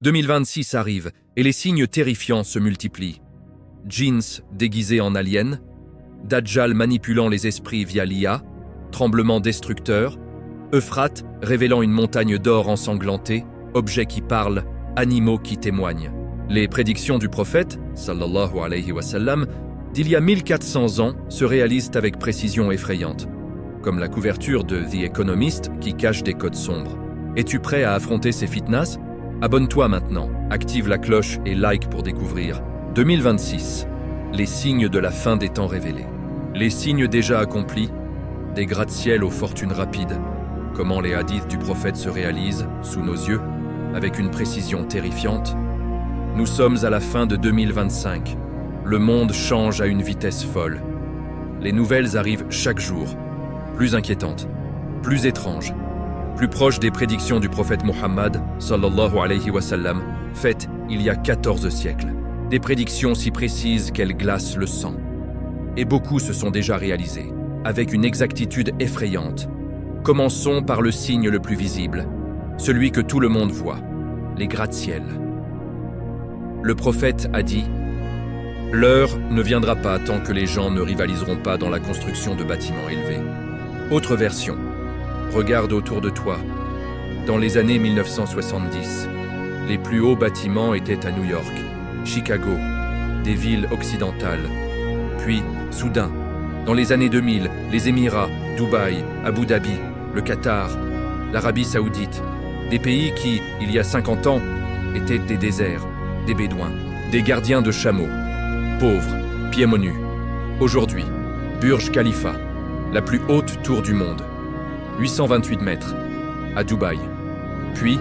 2026 arrive et les signes terrifiants se multiplient. Djinns déguisés en aliens, Dajjal manipulant les esprits via l'IA, tremblements destructeurs, Euphrate révélant une montagne d'or ensanglantée, objets qui parlent, animaux qui témoignent. Les prédictions du prophète, sallallahu alayhi wa sallam, d'il y a 1400 ans se réalisent avec précision effrayante, comme la couverture de The Economist qui cache des codes sombres. Es-tu prêt à affronter ces fitnas? Abonne-toi maintenant, active la cloche et like pour découvrir. 2026, les signes de la fin des temps révélés. Les signes déjà accomplis, des gratte-ciel aux fortunes rapides. Comment les hadiths du prophète se réalisent, sous nos yeux, avec une précision terrifiante. Nous sommes à la fin de 2025. Le monde change à une vitesse folle. Les nouvelles arrivent chaque jour, plus inquiétantes, plus étranges, plus proches des prédictions du prophète Muhammad, sallallahu alayhi wa sallam, faites il y a 14 siècles. Des prédictions si précises qu'elles glacent le sang. Et beaucoup se sont déjà réalisées, avec une exactitude effrayante. Commençons par le signe le plus visible, celui que tout le monde voit, les gratte-ciel. Le prophète a dit « L'heure ne viendra pas tant que les gens ne rivaliseront pas dans la construction de bâtiments élevés. » Autre version. Regarde autour de toi. Dans les années 1970, les plus hauts bâtiments étaient à New York, Chicago, des villes occidentales. Puis, soudain, dans les années 2000, les Émirats, Dubaï, Abu Dhabi, le Qatar, l'Arabie Saoudite, des pays qui, il y a 50 ans, étaient des déserts, des bédouins, des gardiens de chameaux, pauvres, pieds nus. Aujourd'hui, Burj Khalifa, la plus haute tour du monde, 828 mètres, à Dubaï. Puis,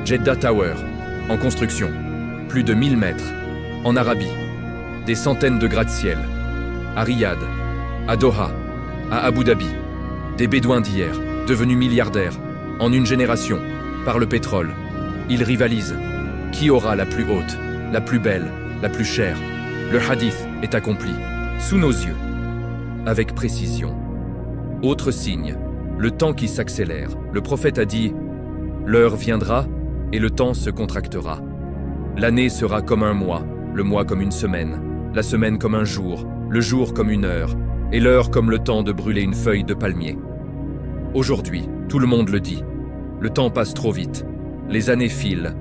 Jeddah Tower, en construction, plus de 1000 mètres, en Arabie. Des centaines de gratte-ciel, à Riyad, à Doha, à Abu Dhabi. Des bédouins d'hier, devenus milliardaires, en une génération, par le pétrole. Ils rivalisent. Qui aura la plus haute, la plus belle, la plus chère? Le hadith est accompli, sous nos yeux, avec précision. Autre signe, le temps qui s'accélère. Le prophète a dit « L'heure viendra et le temps se contractera. L'année sera comme un mois, le mois comme une semaine, la semaine comme un jour, le jour comme une heure, et l'heure comme le temps de brûler une feuille de palmier. » Aujourd'hui, tout le monde le dit. Le temps passe trop vite. Les années filent.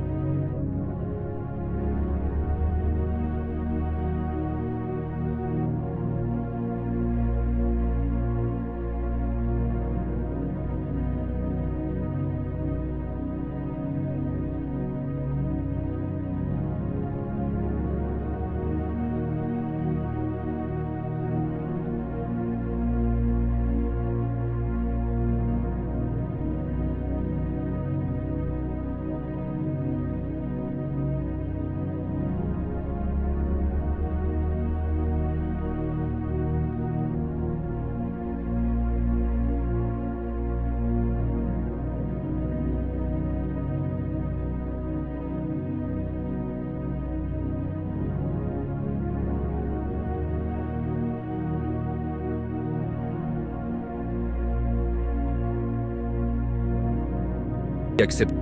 Accepte.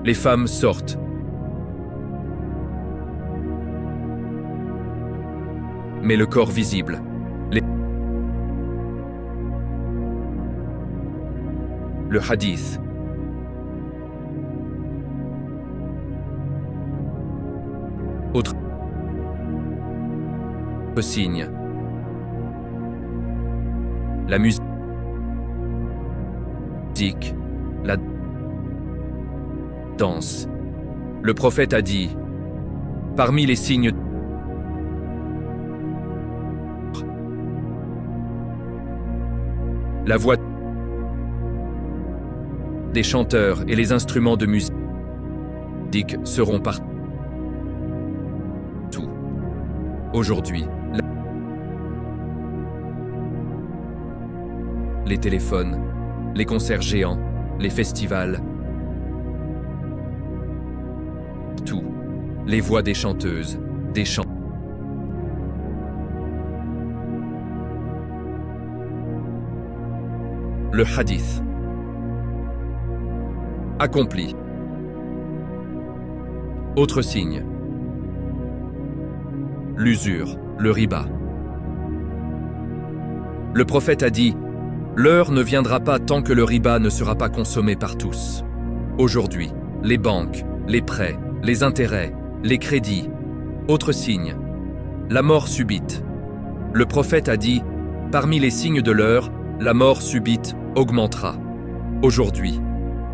Les femmes sortent. Mais le corps visible. Le hadith. Autre signe. La musique. La danse. Le prophète a dit, parmi les signes la voix des chanteurs et les instruments de musique seront partout. Aujourd'hui, les téléphones, les concerts géants, les festivals, tout, les voix des chanteuses, des chants. Le hadith. Accompli. Autre signe. L'usure, le riba. Le prophète a dit, l'heure ne viendra pas tant que le riba ne sera pas consommé par tous. Aujourd'hui, les banques, les prêts, les intérêts, les crédits. Autre signe. La mort subite. Le prophète a dit, parmi les signes de l'heure, la mort subite augmentera. Aujourd'hui,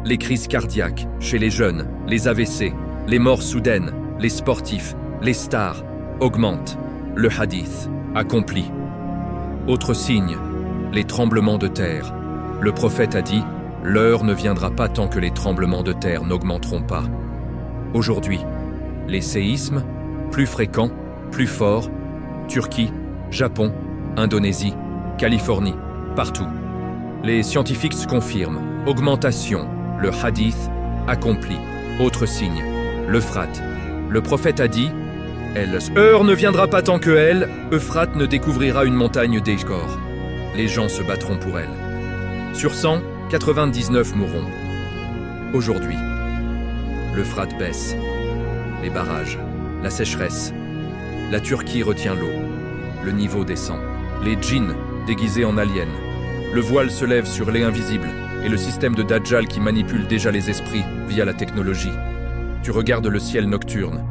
les crises cardiaques chez les jeunes, les AVC, les morts soudaines, les sportifs, les stars, augmentent. Le hadith. Accompli. Autre signe. Les tremblements de terre. Le prophète a dit, l'heure ne viendra pas tant que les tremblements de terre n'augmenteront pas. Aujourd'hui, les séismes, plus fréquents, plus forts, Turquie, Japon, Indonésie, Californie, partout. Les scientifiques confirment, augmentation, le hadith, accompli. Autre signe, l'Euphrate. Le prophète a dit, l'heure ne viendra pas tant que elle, Euphrate ne découvrira une montagne d'Eshkor. Les gens se battront pour elle. Sur 100, 99 mourront. Aujourd'hui, l'Euphrate baisse. Les barrages, la sécheresse. La Turquie retient l'eau. Le niveau descend. Les djinns, déguisés en aliens. Le voile se lève sur les invisibles et le système de Dajjal qui manipule déjà les esprits via la technologie. Tu regardes le ciel nocturne.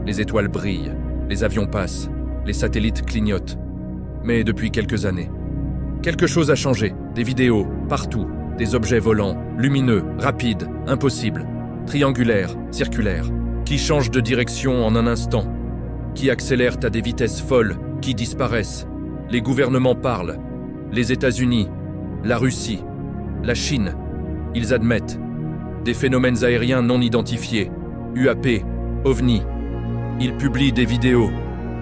Les étoiles brillent, les avions passent, les satellites clignotent. Mais depuis quelques années, quelque chose a changé. Des vidéos, partout, des objets volants, lumineux, rapides, impossibles, triangulaires, circulaires, qui changent de direction en un instant, qui accélèrent à des vitesses folles, qui disparaissent. Les gouvernements parlent. Les États-Unis, la Russie, la Chine, ils admettent. Des phénomènes aériens non identifiés, UAP, OVNI. Ils publient des vidéos.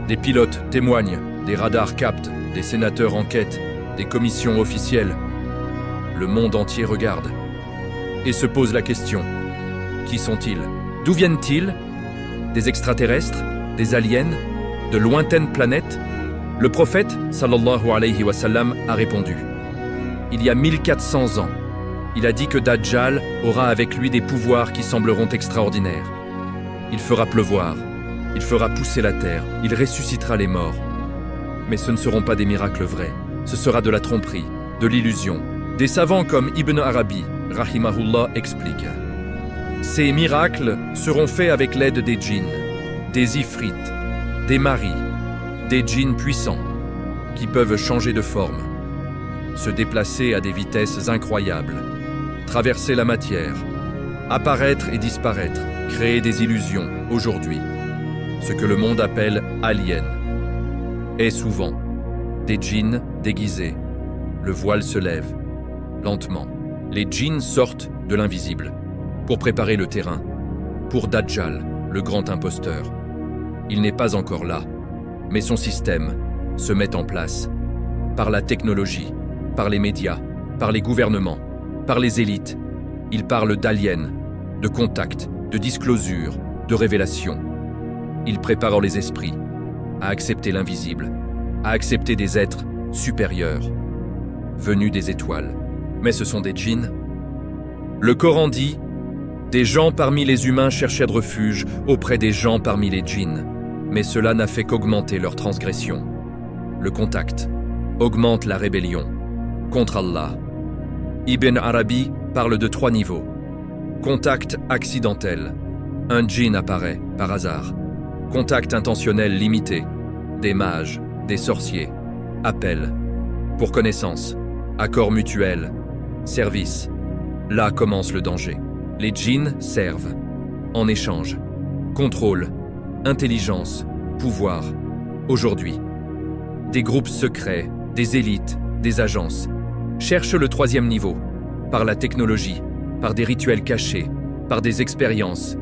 Des pilotes témoignent, des radars captent, des sénateurs enquêtent, des commissions officielles. Le monde entier regarde et se pose la question. Qui sont-ils? D'où viennent-ils? Des extraterrestres? Des aliens? De lointaines planètes? Le prophète, sallallahu alayhi wa sallam, a répondu. Il y a 1400 ans, il a dit que Dajjal aura avec lui des pouvoirs qui sembleront extraordinaires. Il fera pleuvoir, il fera pousser la terre, il ressuscitera les morts. Mais ce ne seront pas des miracles vrais, ce sera de la tromperie, de l'illusion. Des savants comme Ibn Arabi, rahimahullah, expliquent. Ces miracles seront faits avec l'aide des djinns, des ifrites, des maris, des djinns puissants, qui peuvent changer de forme, se déplacer à des vitesses incroyables, traverser la matière, apparaître et disparaître, créer des illusions aujourd'hui. Ce que le monde appelle aliens est souvent des djinns déguisés. Le voile se lève, lentement. Les djinns sortent de l'invisible pour préparer le terrain, pour Dajjal, le grand imposteur. Il n'est pas encore là, mais son système se met en place par la technologie, par les médias, par les gouvernements, par les élites. Il parle d'aliens, de contacts, de disclosures, de révélations. Il prépare les esprits à accepter l'invisible, à accepter des êtres supérieurs, venus des étoiles. Mais ce sont des djinns. Le Coran dit « Des gens parmi les humains cherchaient de refuge auprès des gens parmi les djinns, mais cela n'a fait qu'augmenter leur transgression. Le contact augmente la rébellion contre Allah. Ibn Arabi parle de 3 niveaux. Contact accidentel. Un djinn apparaît par hasard. Contact intentionnel limité. Des mages, des sorciers. Appel. Pour connaissance. Accord mutuel. Service. Là commence le danger. Les djinns servent. En échange. Contrôle. Intelligence. Pouvoir. Aujourd'hui. Des groupes secrets, des élites, des agences cherchent le 3e niveau. Par la technologie, par des rituels cachés, par des expériences,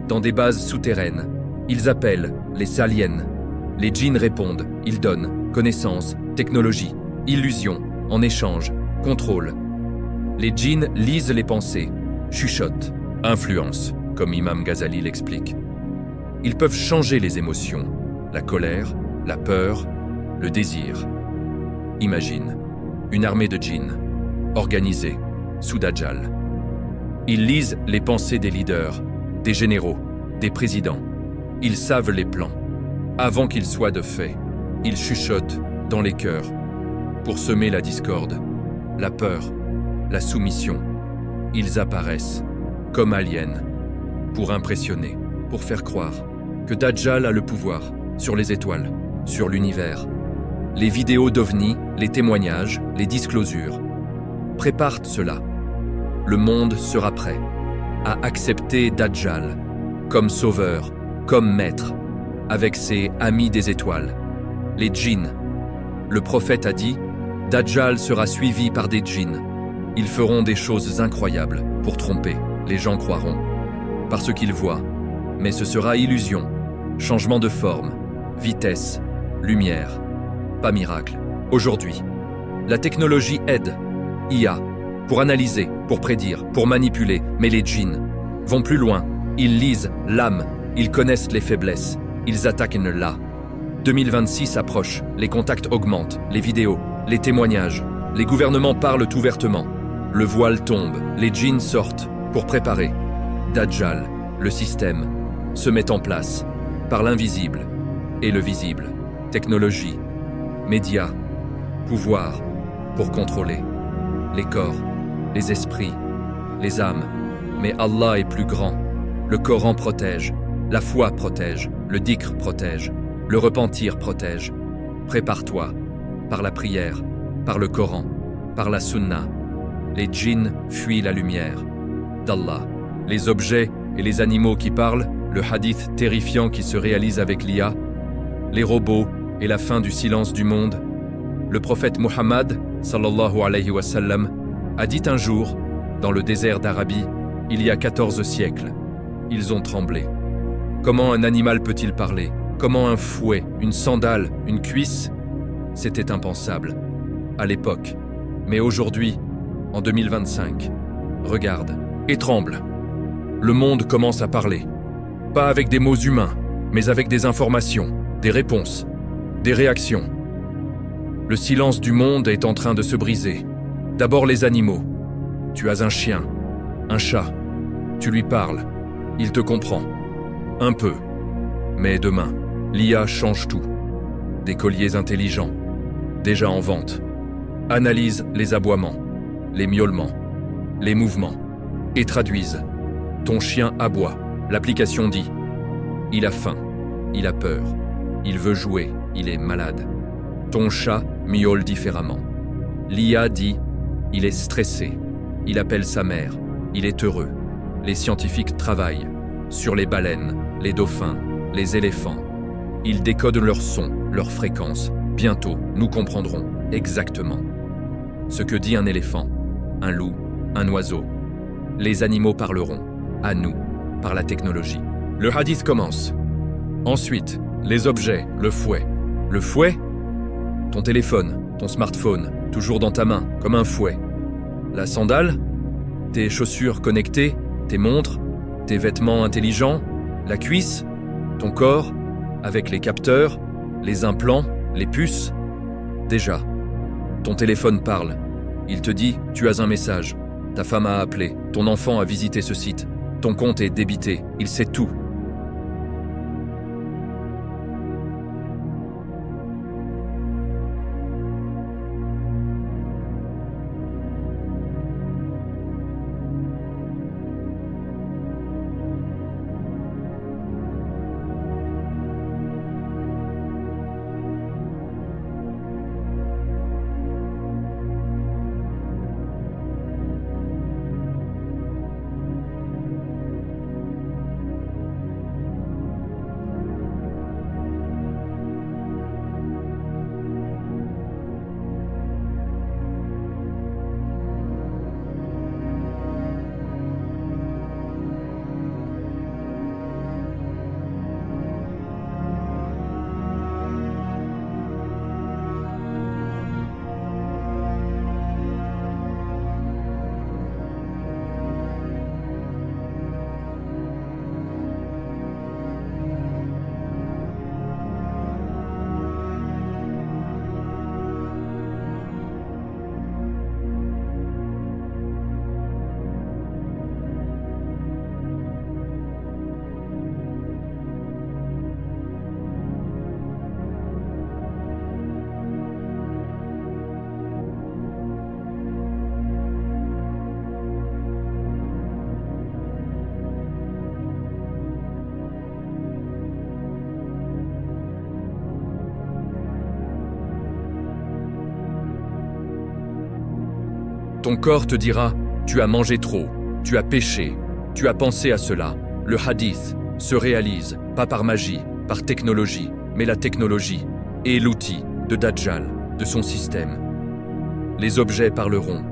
dans des bases souterraines. Ils appellent les saliens. Les djinns répondent, ils donnent connaissance, technologie, illusion, en échange, contrôle. Les djinns lisent les pensées, chuchotent, influencent, comme Imam Ghazali l'explique. Ils peuvent changer les émotions, la colère, la peur, le désir. Imagine, une armée de djinns, organisée, sous Dajjal. Ils lisent les pensées des leaders, des généraux, des présidents. Ils savent les plans. Avant qu'ils soient de fait, ils chuchotent dans les cœurs pour semer la discorde, la peur, la soumission. Ils apparaissent comme aliens pour impressionner, pour faire croire que Dajjal a le pouvoir sur les étoiles, sur l'univers. Les vidéos d'OVNI, les témoignages, les disclosures préparent cela. Le monde sera prêt à accepter Dajjal comme sauveur, comme maître, avec ses amis des étoiles, les djinns. Le prophète a dit, Dajjal sera suivi par des djinns. Ils feront des choses incroyables pour tromper. Les gens croiront, parce qu'ils voient. Mais ce sera illusion, changement de forme, vitesse, lumière. Pas miracle. Aujourd'hui, la technologie aide, IA, pour analyser, pour prédire, pour manipuler, mais les djinns vont plus loin. Ils lisent l'âme, ils connaissent les faiblesses, ils attaquent là. 2026 approche, les contacts augmentent, les vidéos, les témoignages, les gouvernements parlent ouvertement. Le voile tombe, les djinns sortent pour préparer. Dajjal, le système, se met en place par l'invisible et le visible. Technologie, médias, pouvoir pour contrôler les corps, les esprits, les âmes. Mais Allah est plus grand. Le Coran protège, la foi protège, le dhikr protège, le repentir protège. Prépare-toi par la prière, par le Coran, par la Sunna. Les djinns fuient la lumière d'Allah. Les objets et les animaux qui parlent, le hadith terrifiant qui se réalise avec l'IA, les robots et la fin du silence du monde. Le prophète Muhammad, sallallahu alayhi wa sallam, a dit un jour, dans le désert d'Arabie, il y a 14 siècles, ils ont tremblé. Comment un animal peut-il parler? Comment un fouet, une sandale, une cuisse? C'était impensable, à l'époque. Mais aujourd'hui, en 2025, regarde et tremble. Le monde commence à parler. Pas avec des mots humains, mais avec des informations, des réponses, des réactions. Le silence du monde est en train de se briser. D'abord les animaux. Tu as un chien, un chat. Tu lui parles. Il te comprend. Un peu. Mais demain, l'IA change tout. Des colliers intelligents, déjà en vente. Analyse les aboiements, les miaulements, les mouvements et traduisent. Ton chien aboie. L'application dit « Il a faim, il a peur, il veut jouer, il est malade. » Ton chat miaule différemment. L'IA dit « Il est stressé, il appelle sa mère, il est heureux. » Les scientifiques travaillent sur les baleines, les dauphins, les éléphants. Ils décodent leurs sons, leurs fréquences. Bientôt, nous comprendrons exactement ce que dit un éléphant, un loup, un oiseau. Les animaux parleront à nous par la technologie. Le hadith commence. Ensuite, les objets, le fouet. Le fouet? Ton téléphone, ton smartphone, toujours dans ta main, comme un fouet. La sandale? Tes chaussures connectées, tes montres, tes vêtements intelligents. La cuisse? Ton corps, avec les capteurs, les implants, les puces. Déjà, ton téléphone parle. Il te dit, tu as un message. Ta femme a appelé, ton enfant a visité ce site. Ton compte est débité, il sait tout. Ton corps te dira « Tu as mangé trop, tu as péché, tu as pensé à cela ». Le hadith se réalise, pas par magie, par technologie, mais la technologie est l'outil de Dajjal, de son système. Les objets parleront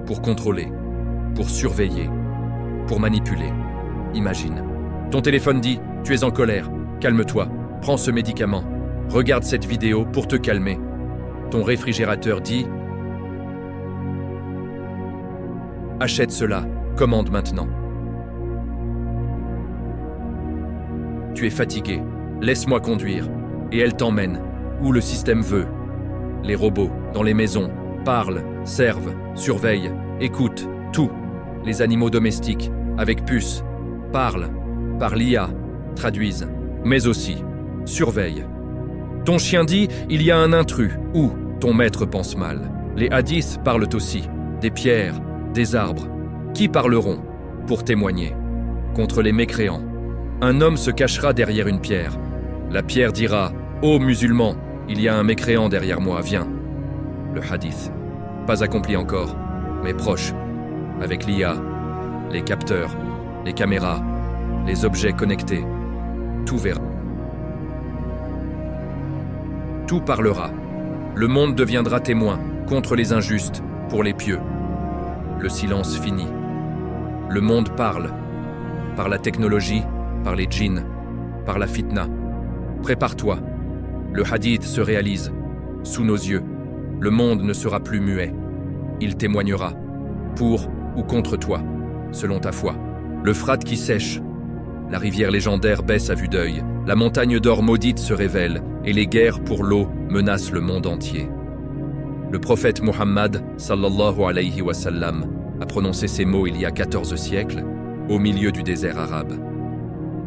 pour contrôler, pour surveiller, pour manipuler. Imagine. Ton téléphone dit « Tu es en colère, calme-toi, prends ce médicament, regarde cette vidéo pour te calmer ». Ton réfrigérateur dit « Achète cela, commande maintenant. » Tu es fatigué, laisse-moi conduire, et elle t'emmène, où le système veut. Les robots, dans les maisons, parlent, servent, surveillent, écoutent, tout. Les animaux domestiques, avec puces, parlent, par l'IA, traduisent, mais aussi, surveillent. Ton chien dit « Il y a un intrus » ou « Ton maître pense mal ». Les hadiths parlent aussi, des pierres, des arbres, qui parleront pour témoigner contre les mécréants. Un homme se cachera derrière une pierre. La pierre dira « Ô musulman, il y a un mécréant derrière moi, viens ». Le hadith, pas accompli encore, mais proche, avec l'IA, les capteurs, les caméras, les objets connectés, tout verra. Tout parlera. Le monde deviendra témoin contre les injustes, pour les pieux. Le silence finit. Le monde parle. Par la technologie, par les djinns, par la fitna. Prépare-toi. Le hadith se réalise. Sous nos yeux, le monde ne sera plus muet. Il témoignera. Pour ou contre toi, selon ta foi. L'Euphrate qui sèche. La rivière légendaire baisse à vue d'œil. La montagne d'or maudite se révèle. Et les guerres pour l'eau menacent le monde entier. Le prophète Muhammad, sallallahu alayhi wa sallam, a prononcé ces mots il y a 14 siècles, au milieu du désert arabe.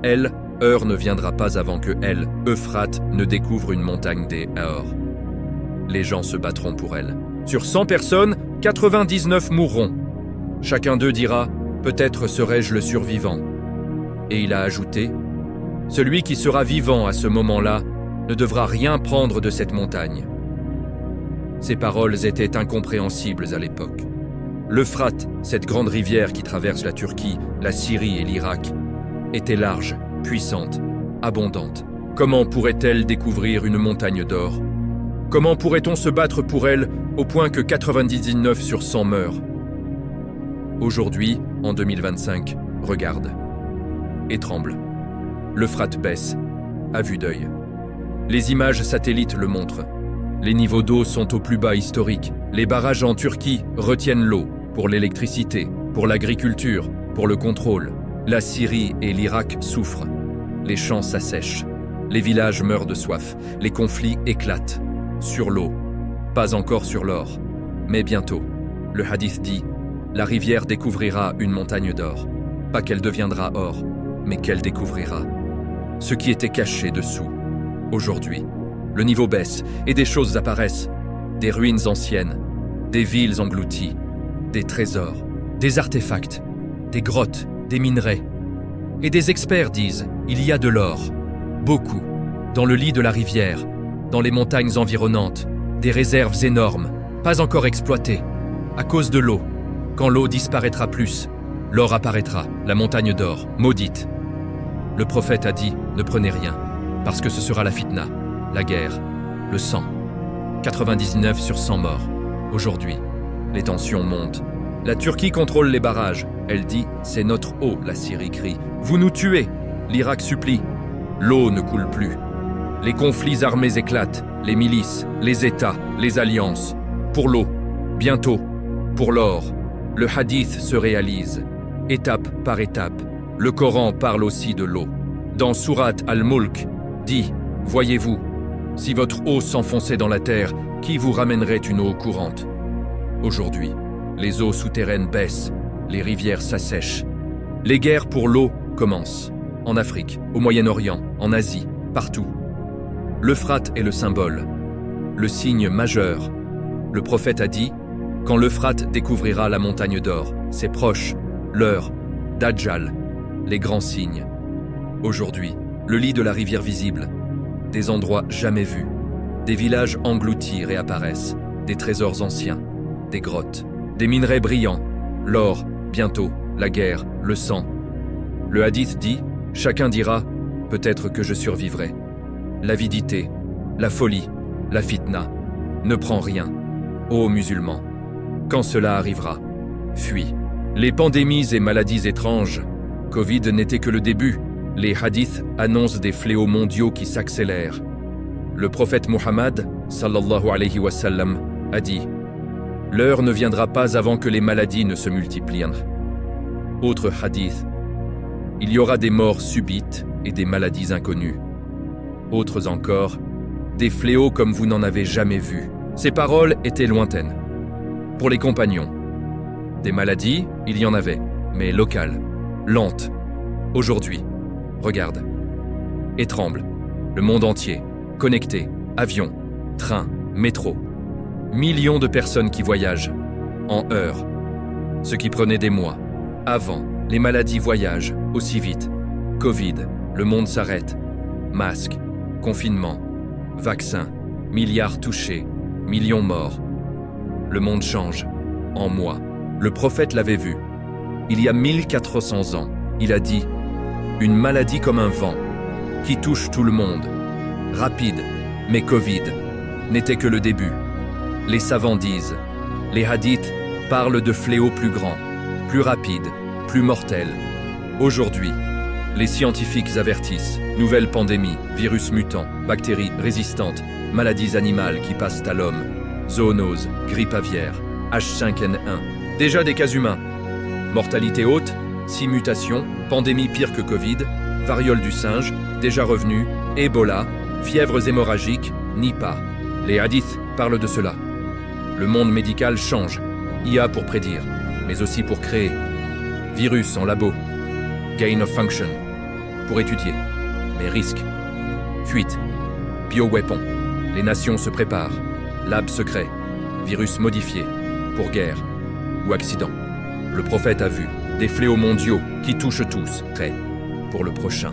Elle, heure ne viendra pas avant que elle, Euphrate, ne découvre une montagne des Aor. Les gens se battront pour elle. Sur 100 personnes, 99 mourront. Chacun d'eux dira « Peut-être serai-je le survivant ». Et il a ajouté « Celui qui sera vivant à ce moment-là ne devra rien prendre de cette montagne ». Ces paroles étaient incompréhensibles à l'époque. L'Euphrate, cette grande rivière qui traverse la Turquie, la Syrie et l'Irak, était large, puissante, abondante. Comment pourrait-elle découvrir une montagne d'or? Comment pourrait-on se battre pour elle au point que 99 sur 100 meurent? Aujourd'hui, en 2025, regarde et tremble. L'Euphrate baisse, à vue d'œil. Les images satellites le montrent. Les niveaux d'eau sont au plus bas historique. Les barrages en Turquie retiennent l'eau pour l'électricité, pour l'agriculture, pour le contrôle. La Syrie et l'Irak souffrent. Les champs s'assèchent. Les villages meurent de soif. Les conflits éclatent. Sur l'eau, pas encore sur l'or, mais bientôt. Le hadith dit, la rivière découvrira une montagne d'or. Pas qu'elle deviendra or, mais qu'elle découvrira ce qui était caché dessous. Aujourd'hui, le niveau baisse et des choses apparaissent. Des ruines anciennes, des villes englouties, des trésors, des artefacts, des grottes, des minerais. Et des experts disent, il y a de l'or, beaucoup, dans le lit de la rivière, dans les montagnes environnantes, des réserves énormes, pas encore exploitées, à cause de l'eau. Quand l'eau disparaîtra plus, l'or apparaîtra, la montagne d'or, maudite. Le prophète a dit, ne prenez rien, parce que ce sera la fitna, la guerre, le sang. 99 sur 100 morts. Aujourd'hui, les tensions montent. La Turquie contrôle les barrages. Elle dit, c'est notre eau, la Syrie crie. Vous nous tuez. L'Irak supplie. L'eau ne coule plus. Les conflits armés éclatent. Les milices, les États, les alliances. Pour l'eau, bientôt, pour l'or. Le hadith se réalise. Étape par étape. Le Coran parle aussi de l'eau. Dans Surat Al-Mulk, dit, voyez-vous, si votre eau s'enfonçait dans la terre, qui vous ramènerait une eau courante? Aujourd'hui, les eaux souterraines baissent, les rivières s'assèchent. Les guerres pour l'eau commencent. En Afrique, au Moyen-Orient, en Asie, partout. L'Euphrate est le symbole, le signe majeur. Le prophète a dit, quand l'Euphrate découvrira la montagne d'or, c'est proche, l'heure, Dajjal, les grands signes. Aujourd'hui, le lit de la rivière visible, des endroits jamais vus, des villages engloutis réapparaissent, des trésors anciens, des grottes, des minerais brillants, l'or, bientôt, la guerre, le sang. Le hadith dit, chacun dira, peut-être que je survivrai. L'avidité, la folie, la fitna, ne prends rien. Ô musulmans, quand cela arrivera, fuis. Les pandémies et maladies étranges, Covid n'était que le début. Les hadiths annoncent des fléaux mondiaux qui s'accélèrent. Le prophète Muhammad, sallallahu alayhi wa sallam, a dit « L'heure ne viendra pas avant que les maladies ne se multiplient. » Autre hadith « Il y aura des morts subites et des maladies inconnues. » Autres encore « Des fléaux comme vous n'en avez jamais vu. » Ces paroles étaient lointaines. Pour les compagnons, des maladies, il y en avait, mais locales, lentes. Aujourd'hui, regarde, et tremble, le monde entier, connecté, avion, train, métro. Millions de personnes qui voyagent, en heures. Ce qui prenait des mois. Avant, les maladies voyagent aussi vite. Covid, le monde s'arrête. Masques, confinement, vaccins, milliards touchés, millions morts. Le monde change, en mois. Le prophète l'avait vu. Il y a 1400 ans, il a dit « Une maladie comme un vent, qui touche tout le monde, rapide, mais Covid, n'était que le début. » Les savants disent, les hadiths parlent de fléaux plus grands, plus rapides, plus mortels. Aujourd'hui, les scientifiques avertissent, nouvelles pandémies, virus mutants, bactéries résistantes, maladies animales qui passent à l'homme, zoonoses, grippe aviaire, H5N1, déjà des cas humains. Mortalité haute, 6 mutations, pandémie pire que Covid, variole du singe, déjà revenue, Ebola, fièvres hémorragiques, Nipah. Les hadiths parlent de cela. Le monde médical change, IA pour prédire, mais aussi pour créer. Virus en labo, gain of function, pour étudier, mais risque. Fuite, bioweapon, les nations se préparent. Lab secret, virus modifié, pour guerre ou accident. Le prophète a vu des fléaux mondiaux qui touchent tous, prêts pour le prochain.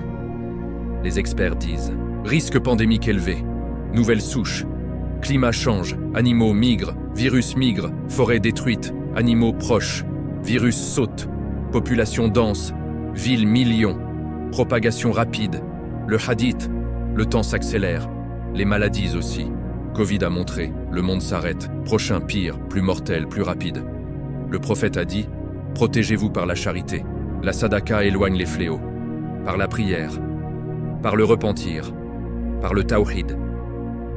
Les experts disent, risque pandémique élevé, nouvelles souches, climat change, animaux migrent, virus migre, forêt détruite, animaux proches, virus saute, population dense, villes millions, propagation rapide, le hadith, le temps s'accélère, les maladies aussi. Covid a montré, le monde s'arrête, prochain pire, plus mortel, plus rapide. Le prophète a dit, protégez-vous par la charité, la sadaka éloigne les fléaux, par la prière, par le repentir, par le tawhid,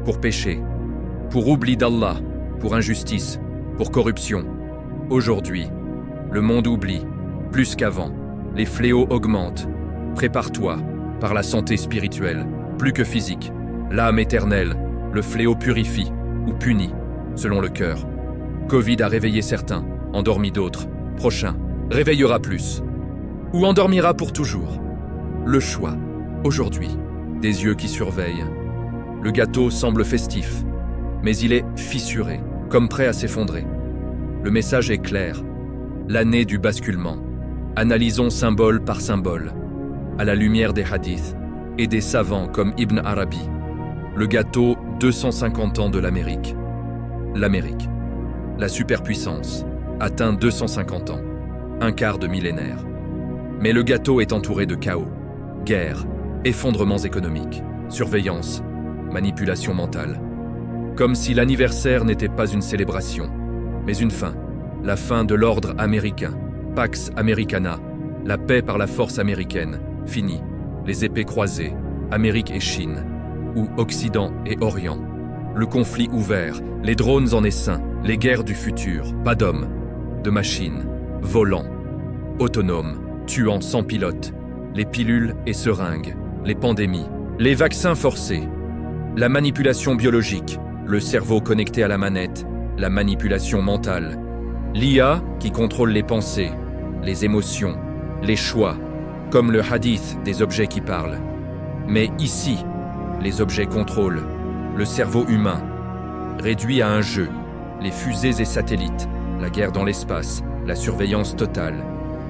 pour péché, pour oubli d'Allah, pour injustice, pour corruption. Aujourd'hui, le monde oublie, plus qu'avant, les fléaux augmentent. Prépare-toi, par la santé spirituelle, plus que physique, l'âme éternelle, le fléau purifie ou punit, selon le cœur. Covid a réveillé certains, endormi d'autres. Prochain, réveillera plus. ou endormira pour toujours. Le choix, aujourd'hui, des yeux qui surveillent. Le gâteau semble festif, mais il est fissuré, comme prêt à s'effondrer. Le message est clair. L'année du basculement. Analysons symbole par symbole, à la lumière des hadiths et des savants comme Ibn Arabi. Le gâteau 250 ans de l'Amérique. L'Amérique, la superpuissance, atteint 250 ans, un quart de millénaire. Mais le gâteau est entouré de chaos, guerre, effondrements économiques, surveillance, manipulation mentale. Comme si l'anniversaire n'était pas une célébration, mais une fin. La fin de l'ordre américain, Pax Americana, la paix par la force américaine, fini. Les épées croisées, Amérique et Chine, ou Occident et Orient. Le conflit ouvert, les drones en essaim, les guerres du futur, pas d'hommes, de machines, volants, autonomes, tuant sans pilote, les pilules et seringues, les pandémies, les vaccins forcés, la manipulation biologique, le cerveau connecté à la manette, la manipulation mentale, l'IA qui contrôle les pensées, les émotions, les choix, comme le hadith des objets qui parlent. Mais ici, les objets contrôlent, le cerveau humain, réduit à un jeu, les fusées et satellites, la guerre dans l'espace, la surveillance totale,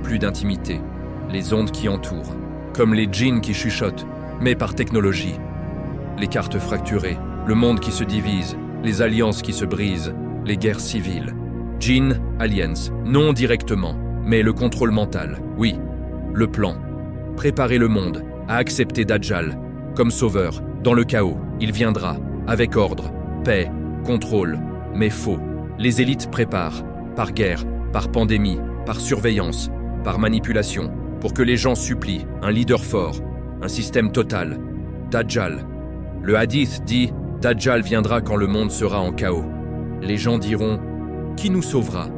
plus d'intimité, les ondes qui entourent, comme les djinns qui chuchotent, mais par technologie. Les cartes fracturées, le monde qui se divise, les alliances qui se brisent, les guerres civiles. Djinns, aliens, non directement, mais le contrôle mental, oui, le plan. Préparer le monde à accepter Dajjal comme sauveur. Dans le chaos, il viendra, avec ordre, paix, contrôle, mais faux. Les élites préparent, par guerre, par pandémie, par surveillance, par manipulation, pour que les gens supplient un leader fort, un système total. Dajjal. Le hadith dit « Dajjal viendra quand le monde sera en chaos ». Les gens diront « Qui nous sauvera ?»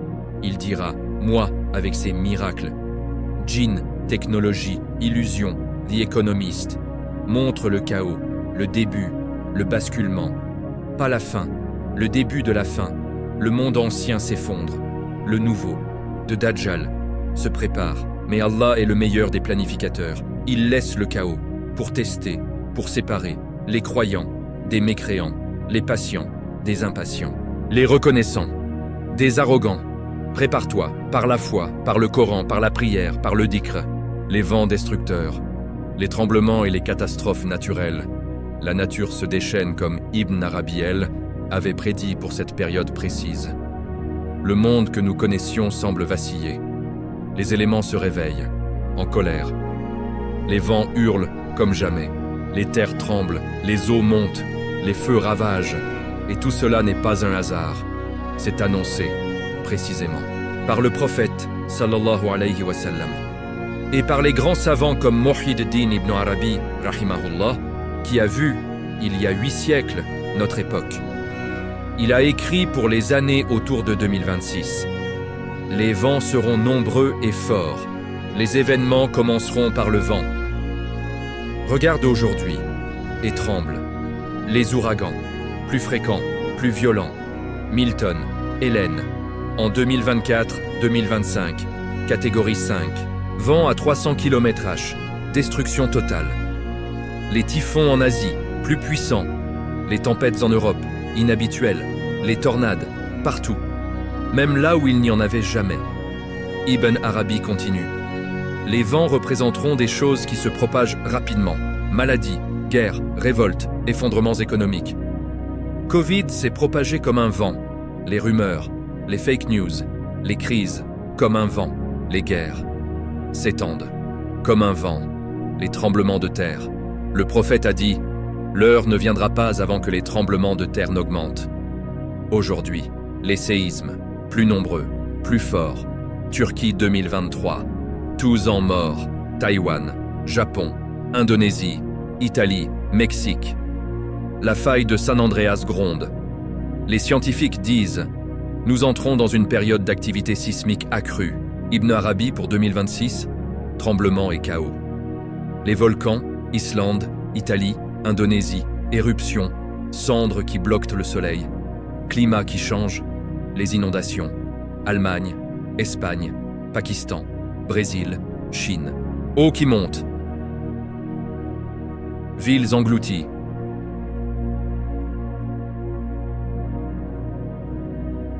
Il dira « Moi, avec ses miracles ». Djinn, technologie, illusion, The Economist, montre le chaos, le début, le basculement. Pas la fin, le début de la fin. Le monde ancien s'effondre. Le nouveau, de Dajjal, se prépare. Mais Allah est le meilleur des planificateurs. Il laisse le chaos pour tester, pour séparer les croyants des mécréants, les patients des impatients, les reconnaissants des arrogants. Prépare-toi, par la foi, par le Coran, par la prière, par le dhikr, les vents destructeurs, les tremblements et les catastrophes naturelles. La nature se déchaîne comme Ibn Arabi avait prédit pour cette période précise. Le monde que nous connaissions semble vaciller. Les éléments se réveillent, en colère. Les vents hurlent comme jamais. Les terres tremblent, les eaux montent, les feux ravagent. Et tout cela n'est pas un hasard. C'est annoncé, précisément, par le prophète, sallallahu alayhi wa sallam, et par les grands savants comme Muhyiddin ibn Arabi, rahimahullah, qui a vu, il y a 8 siècles, notre époque. Il a écrit pour les années autour de 2026. Les vents seront nombreux et forts. Les événements commenceront par le vent. Regarde aujourd'hui et tremble. Les ouragans, plus fréquents, plus violents. Milton, Hélène, en 2024-2025, catégorie 5. Vent à 300 km/h, destruction totale. Les typhons en Asie, plus puissants. Les tempêtes en Europe, inhabituelles. Les tornades, partout. Même là où il n'y en avait jamais. Ibn Arabi continue. Les vents représenteront des choses qui se propagent rapidement. Maladies, guerres, révoltes, effondrements économiques. Covid s'est propagé comme un vent. Les rumeurs, les fake news, les crises, comme un vent. Les guerres s'étendent, comme un vent. Les tremblements de terre. Le prophète a dit « L'heure ne viendra pas avant que les tremblements de terre n'augmentent ». Aujourd'hui, les séismes, plus nombreux, plus forts. Turquie 2023, 12 ans morts. Taïwan, Japon, Indonésie, Italie, Mexique. La faille de San Andreas gronde. Les scientifiques disent « Nous entrons dans une période d'activité sismique accrue. Ibn Arabi pour 2026, tremblements et chaos. Les volcans, Islande, Italie, Indonésie, éruptions, cendres qui bloquent le soleil. Climat qui change, les inondations. Allemagne, Espagne, Pakistan, Brésil, Chine. Eau qui monte. Villes englouties.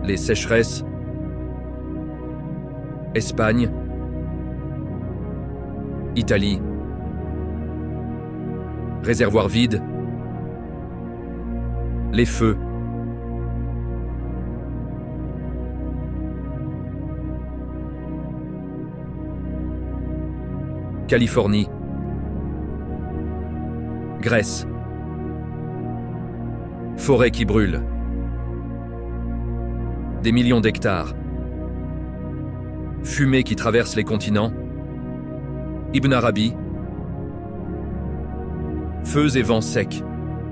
Les sécheresses. Espagne. Italie. Réservoirs vides. Les feux. Californie. Grèce. Forêt qui brûle. Des millions d'hectares. Fumée qui traverse les continents. Ibn Arabi. Feux et vents secs.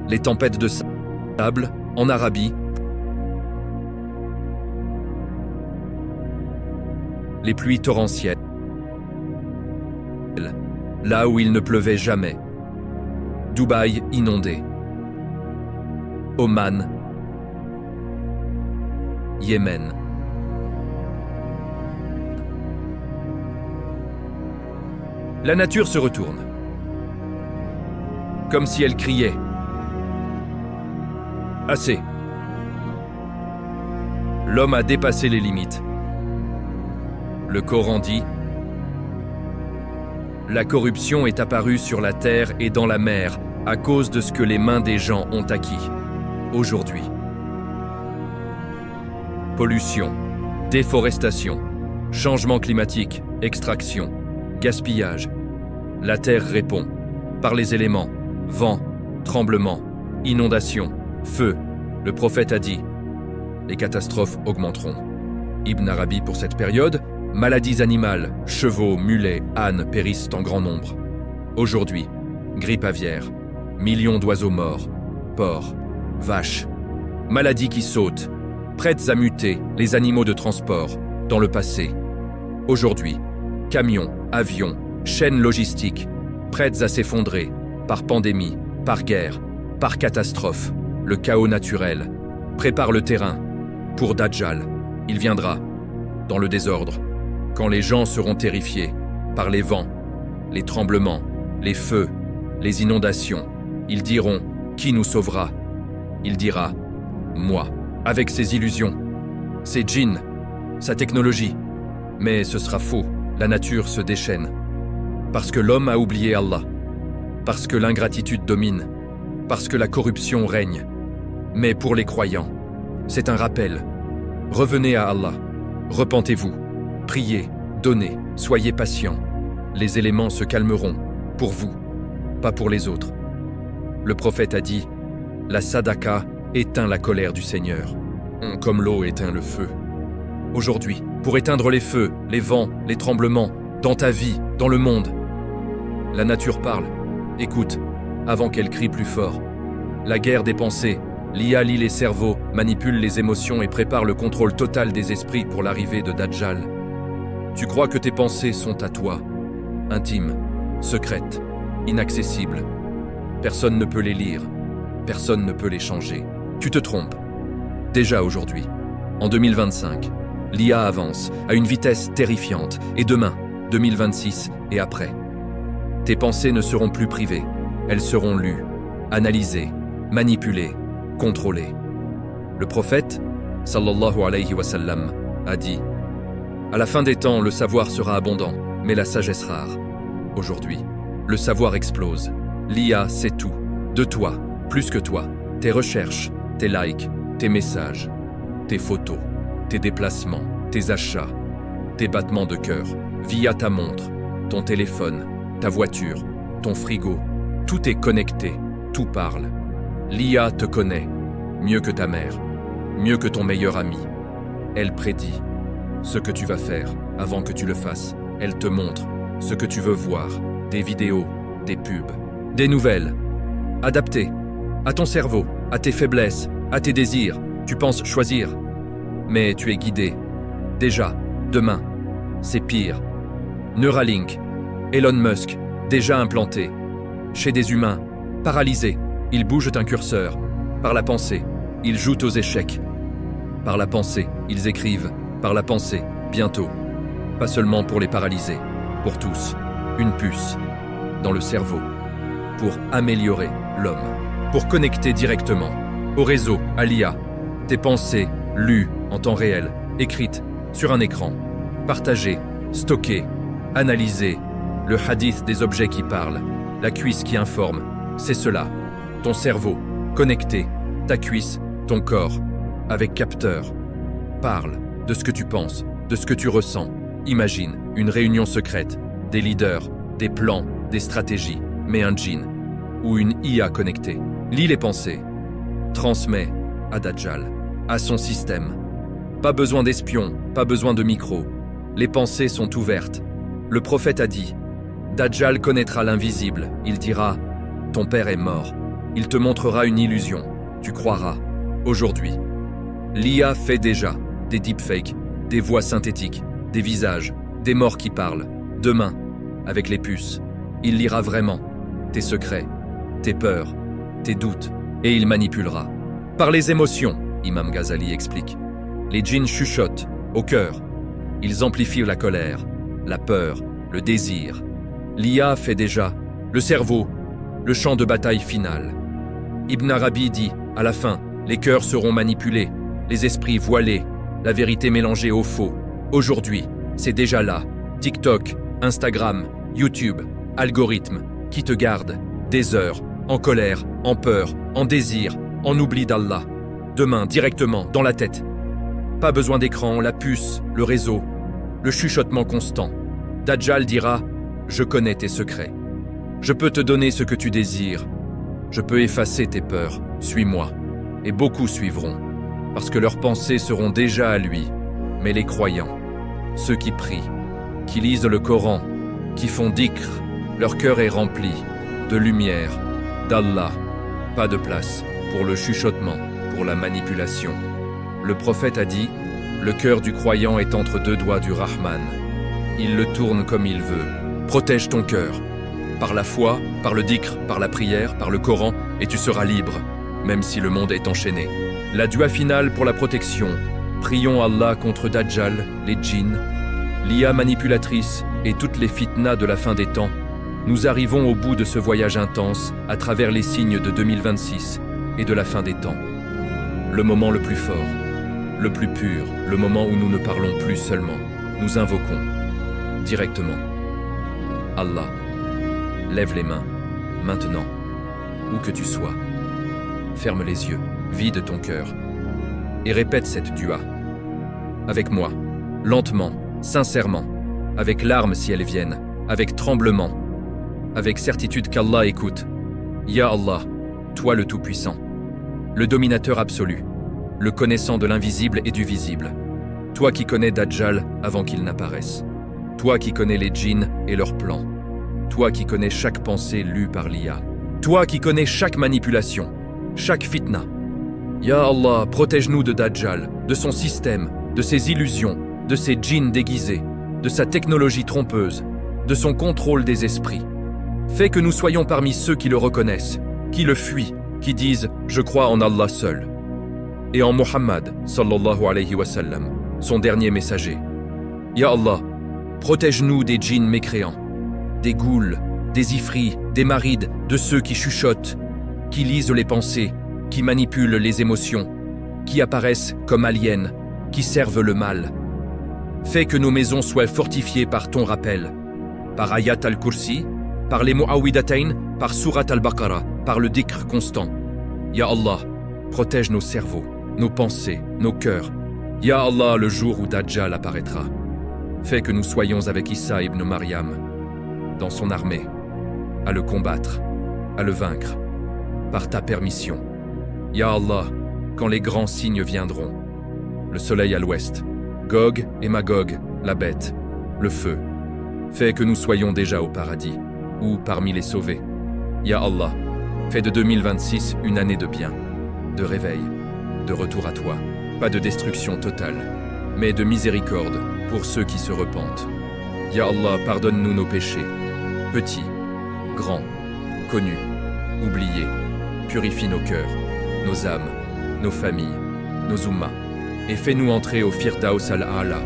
Les tempêtes de sable en Arabie. Les pluies torrentielles. Là où il ne pleuvait jamais. Dubaï inondé. Oman. Yémen. La nature se retourne. Comme si elle criait. Assez. L'homme a dépassé les limites. Le Coran dit: la corruption est apparue sur la terre et dans la mer à cause de ce que les mains des gens ont acquis. Aujourd'hui. Pollution, déforestation, changement climatique, extraction, gaspillage. La terre répond par les éléments, vent, tremblement, inondation, feu. Le prophète a dit: les catastrophes augmenteront. Ibn Arabi pour cette période, maladies animales, chevaux, mulets, ânes périssent en grand nombre. Aujourd'hui, grippe aviaire, millions d'oiseaux morts, porcs, vaches, maladies qui sautent, prêtes à muter les animaux de transport dans le passé. Aujourd'hui, camions, avions, chaînes logistiques, prêtes à s'effondrer par pandémie, par guerre, par catastrophe. Le chaos naturel prépare le terrain pour Dajjal. Il viendra dans le désordre, quand les gens seront terrifiés par les vents, les tremblements, les feux, les inondations. Ils diront: qui nous sauvera? Il dira: moi, avec ses illusions, ses djinns, sa technologie. Mais ce sera faux, la nature se déchaîne. Parce que l'homme a oublié Allah, parce que l'ingratitude domine, parce que la corruption règne. Mais pour les croyants, c'est un rappel. Revenez à Allah, repentez-vous, priez, donnez, soyez patients. Les éléments se calmeront, pour vous, pas pour les autres. Le prophète a dit: la sadaka éteint la colère du Seigneur, comme l'eau éteint le feu. Aujourd'hui, pour éteindre les feux, les vents, les tremblements, dans ta vie, dans le monde, la nature parle. Écoute, avant qu'elle crie plus fort. La guerre des pensées, l'IA lie les cerveaux, manipule les émotions et prépare le contrôle total des esprits pour l'arrivée de Dajjal. Tu crois que tes pensées sont à toi, intimes, secrètes, inaccessibles. Personne ne peut les lire, personne ne peut les changer. Tu te trompes. Déjà aujourd'hui, en 2025, l'IA avance à une vitesse terrifiante, et demain, 2026 et après. Tes pensées ne seront plus privées, elles seront lues, analysées, manipulées, contrôlées. Le prophète, sallallahu alayhi wa sallam, a dit: à la fin des temps, le savoir sera abondant, mais la sagesse rare. Aujourd'hui, le savoir explose. L'IA sait tout, de toi, plus que toi, tes recherches, tes likes, tes messages, tes photos, tes déplacements, tes achats, tes battements de cœur, via ta montre, ton téléphone, ta voiture, ton frigo. Tout est connecté, tout parle. L'IA te connaît, mieux que ta mère, mieux que ton meilleur ami. Elle prédit ce que tu vas faire avant que tu le fasses. Elle te montre ce que tu veux voir, des vidéos, des pubs, des nouvelles, adaptées à ton cerveau, à tes faiblesses, à tes désirs. Tu penses choisir, mais tu es guidé. Déjà, demain, c'est pire. Neuralink, Elon Musk, déjà implanté. Chez des humains, paralysés, ils bougent un curseur. Par la pensée, ils jouent aux échecs. Par la pensée, ils écrivent. Par la pensée, bientôt. Pas seulement pour les paralysés, pour tous, une puce dans le cerveau, pour améliorer l'homme, pour connecter directement au réseau, à l'IA, tes pensées lues en temps réel, écrites sur un écran, partagées, stockées, analysées, le hadith des objets qui parlent, la cuisse qui informe, c'est cela, ton cerveau, connecté, ta cuisse, ton corps, avec capteur, parle de ce que tu penses, de ce que tu ressens, imagine une réunion secrète, des leaders, des plans, des stratégies, mais un djinn ou une IA connectée, lis les pensées, transmet à Dajjal, à son système. Pas besoin d'espions, pas besoin de micro. Les pensées sont ouvertes. Le prophète a dit, Dajjal connaîtra l'invisible, il dira, ton père est mort. Il te montrera une illusion, tu croiras, aujourd'hui. L'IA fait déjà des deepfakes, des voix synthétiques, des visages, des morts qui parlent. Demain, avec les puces, il lira vraiment tes secrets, tes peurs, tes doutes, et il manipulera. Par les émotions, Imam Ghazali explique. Les djinns chuchotent au cœur. Ils amplifient la colère, la peur, le désir. L'IA fait déjà le cerveau, le champ de bataille final. Ibn Arabi dit, à la fin, les cœurs seront manipulés, les esprits voilés, la vérité mélangée au faux. Aujourd'hui, c'est déjà là. TikTok, Instagram, YouTube, algorithme, qui te garde des heures, en colère, en peur, en désir, en oubli d'Allah. Demain, directement, dans la tête. Pas besoin d'écran, la puce, le réseau, le chuchotement constant. Dajjal dira, je connais tes secrets. Je peux te donner ce que tu désires. Je peux effacer tes peurs, suis-moi. Et beaucoup suivront, parce que leurs pensées seront déjà à lui. Mais les croyants, ceux qui prient, qui lisent le Coran, qui font dhikr, leur cœur est rempli de lumière, d'Allah. Pas de place pour le chuchotement, pour la manipulation. Le prophète a dit, le cœur du croyant est entre deux doigts du Rahman. Il le tourne comme il veut. Protège ton cœur. Par la foi, par le dhikr, par la prière, par le Coran, et tu seras libre, même si le monde est enchaîné. La dua finale pour la protection. Prions Allah contre Dajjal, les djinns, l'IA manipulatrice et toutes les fitnas de la fin des temps. Nous arrivons au bout de ce voyage intense à travers les signes de 2026 et de la fin des temps. Le moment le plus fort, le plus pur, le moment où nous ne parlons plus seulement, nous invoquons directement Allah. Lève les mains, maintenant, où que tu sois. Ferme les yeux, vide ton cœur et répète cette dua. Avec moi, lentement, sincèrement, avec larmes si elles viennent, avec tremblement, avec certitude qu'Allah écoute. Ya Allah, toi le Tout-Puissant, le dominateur absolu, le connaissant de l'invisible et du visible, toi qui connais Dajjal avant qu'il n'apparaisse, toi qui connais les djinns et leurs plans, toi qui connais chaque pensée lue par l'IA, toi qui connais chaque manipulation, chaque fitna. Ya Allah, protège-nous de Dajjal, de son système, de ses illusions, de ses djinns déguisés, de sa technologie trompeuse, de son contrôle des esprits. Fais que nous soyons parmi ceux qui le reconnaissent, qui le fuient, qui disent « Je crois en Allah seul » et en Muhammad, sallallahu alayhi wa sallam, son dernier messager. Ya Allah, protège-nous des djinns mécréants, des ghouls, des ifris, des marides, de ceux qui chuchotent, qui lisent les pensées, qui manipulent les émotions, qui apparaissent comme aliens, qui servent le mal. Fais que nos maisons soient fortifiées par ton rappel, par Ayat al-Kursi, par les Mu'awwidatayn, par Surat al-Baqarah, par le dhikr constant. Ya Allah, protège nos cerveaux, nos pensées, nos cœurs. Ya Allah, le jour où Dajjal apparaîtra. Fais que nous soyons avec Issa ibn Maryam, dans son armée, à le combattre, à le vaincre, par ta permission. Ya Allah, quand les grands signes viendront, le soleil à l'ouest, Gog et Magog, la bête, le feu. Fais que nous soyons déjà au paradis, ou parmi les sauvés. Ya Allah, fais de 2026 une année de bien, de réveil, de retour à toi. Pas de destruction totale, mais de miséricorde pour ceux qui se repentent. Ya Allah, pardonne-nous nos péchés, petits, grands, connus, oubliés. Purifie nos cœurs, nos âmes, nos familles, nos ummas, et fais-nous entrer au Firdaus al-A'la,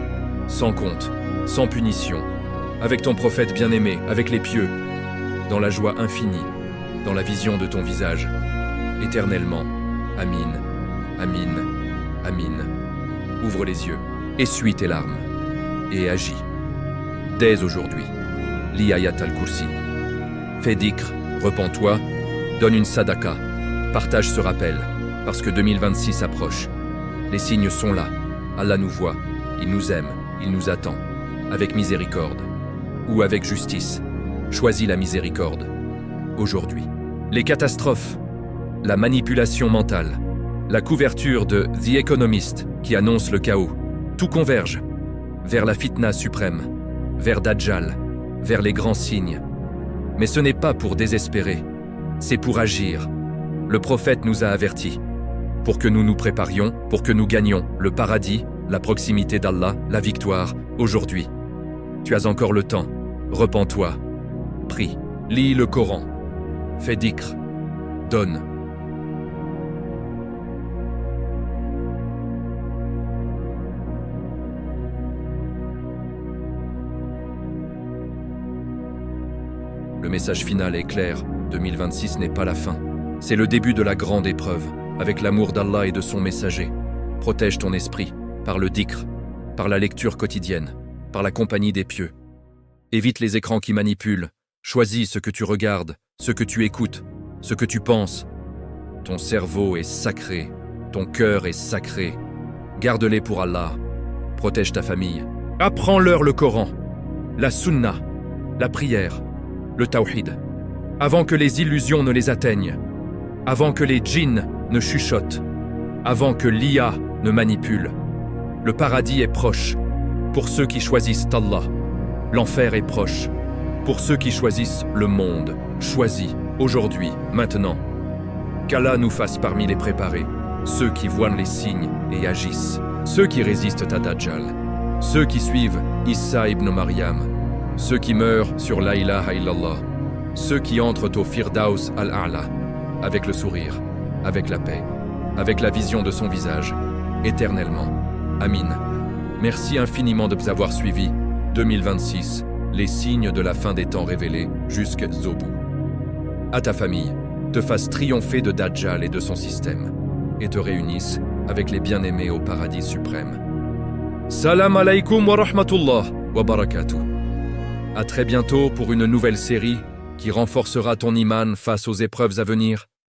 sans compte, sans punition, avec ton prophète bien-aimé, avec les pieux, dans la joie infinie, dans la vision de ton visage, éternellement. Amin, Amin, Amin. Ouvre les yeux, essuie tes larmes, et agis. Dès aujourd'hui, lis Ayat al-Kursi. Fais dhikr, repens-toi, donne une sadaka, partage ce rappel, parce que 2026 approche. Les signes sont là, Allah nous voit, il nous aime, il nous attend, avec miséricorde, ou avec justice. Choisis la miséricorde, aujourd'hui. Les catastrophes, la manipulation mentale, la couverture de The Economist qui annonce le chaos, tout converge vers la fitna suprême, vers Dajjal, vers les grands signes. Mais ce n'est pas pour désespérer, c'est pour agir. Le prophète nous a avertis, pour que nous nous préparions, pour que nous gagnions le paradis, la proximité d'Allah, la victoire, aujourd'hui. Tu as encore le temps, repens-toi, prie, lis le Coran, fais dhikr, donne. Le message final est clair, 2026 n'est pas la fin. C'est le début de la grande épreuve, avec l'amour d'Allah et de son messager. Protège ton esprit, par le dhikr, par la lecture quotidienne, par la compagnie des pieux. Évite les écrans qui manipulent, choisis ce que tu regardes, ce que tu écoutes, ce que tu penses. Ton cerveau est sacré, ton cœur est sacré. Garde-les pour Allah, protège ta famille. Apprends-leur le Coran, la Sunna, la prière, le Tawhid, avant que les illusions ne les atteignent, avant que les djinns ne chuchotent, avant que l'IA ne manipule. Le paradis est proche, pour ceux qui choisissent Allah. L'enfer est proche, pour ceux qui choisissent le monde. Choisis, aujourd'hui, maintenant. Qu'Allah nous fasse parmi les préparés, ceux qui voient les signes et agissent, ceux qui résistent à Dajjal, ceux qui suivent Issa ibn Maryam, ceux qui meurent sur la ilaha illallah, ceux qui entrent au Firdaus al-A'la, avec le sourire, avec la paix, avec la vision de son visage, éternellement. Amin. Merci infiniment de vous avoir suivis. 2026, les signes de la fin des temps révélés jusqu'au bout. À ta famille, te fasse triompher de Dajjal et de son système, et te réunissent avec les bien-aimés au paradis suprême. Salam alaikum wa rahmatullah wa barakatuh. À très bientôt pour une nouvelle série qui renforcera ton iman face aux épreuves à venir.